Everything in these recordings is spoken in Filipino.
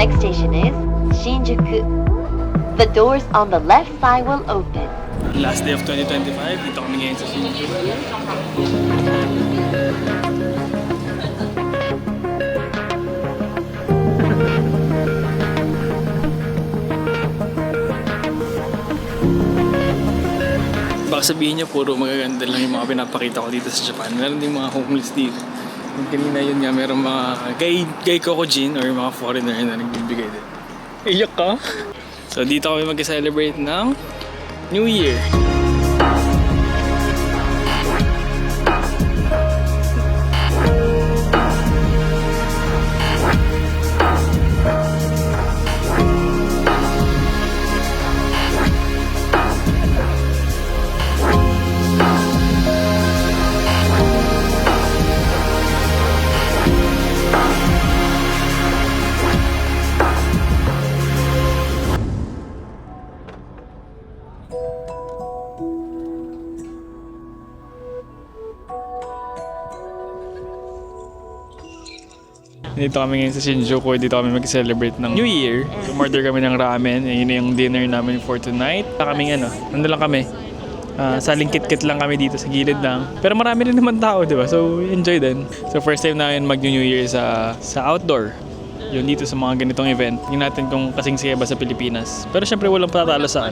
next station is Shinjuku. The doors on the left side will open. Last day of 2025, dito kami ngayon sa Shinjuku. Baka sabihin niyo puro magaganda lang yung mga pinapakita ko dito sa Japan. Meron din mga homeless dito. Yung kanina yun nga, meron mga gay kokojin or mga foreigner na nagbibigay din. Iyak ka? So dito kami mag-celebrate ng New Year. Dito kami ngayon sa Shinjuku, dito kami mag-celebrate ng New Year. Umorder kami ng ramen, yun yung dinner namin for tonight. Kami lang kami. Salingkit-kit lang kami dito sa gilid lang. Pero marami rin naman tao, di ba? So, enjoy din. So, first time namin mag-New Year sa outdoor. Yun dito sa mga ganitong event. Yung natin kung kasing siya ba sa Pilipinas. Pero syempre walang tatalo sa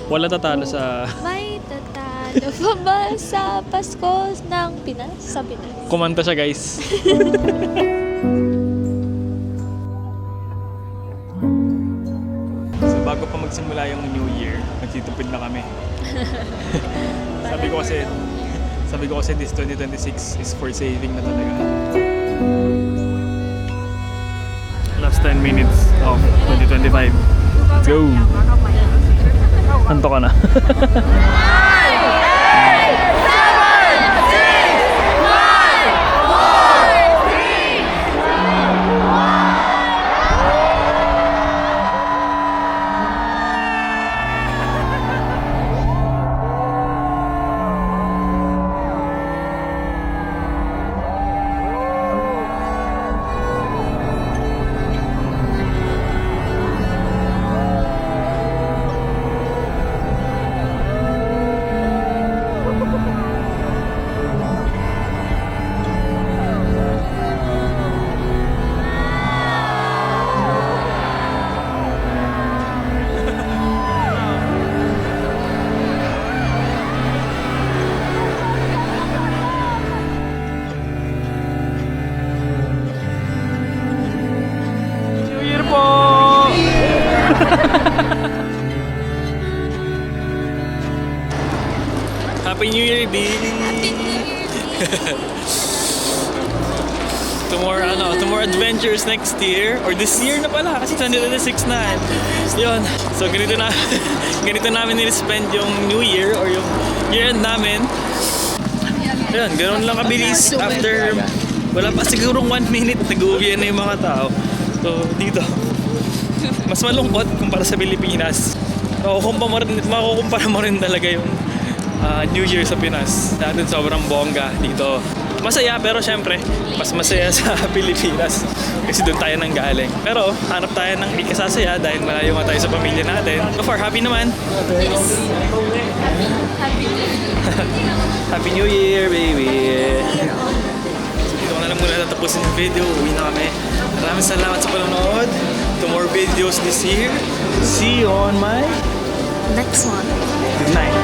Walang tatalo sa... May tatalo pa ba sa Pasko ng Pinas? Sa Pinas. Kumanta siya, guys. So bago pa magsimula yung New Year, nagtitupid na kami. sabi ko kasi this 2026 is for saving na talaga. Last 10 minutes of 2025. Let's go! Anto ka na. Happy New Year, B! Tomorrow adventures next year or this year na pala kasi 2026 na. Yun. So ganito namin ni-spend yung New Year or yung year-end namin. Yun, ganoon lang kabilis. After wala pa sigurong 1 minute nag-uwi na yung mga tao. So dito mas malungkot kumpara sa Pilipinas. Makukumpara mo rin talaga yung New Year sa Pinas. Natin sobrang bongga dito. Masaya pero syempre mas masaya sa Pilipinas kasi doon tayo nang galing. Pero hanap tayo ng ikasasaya dahil malayo nga tayo sa pamilya natin. So far, happy naman. Yes. Happy New Year, baby. So dito ko na lang muna tatapusin yung video. Uwi na kami. Maraming salamat sa panonood. To more videos this year. See you on my Next one. good night.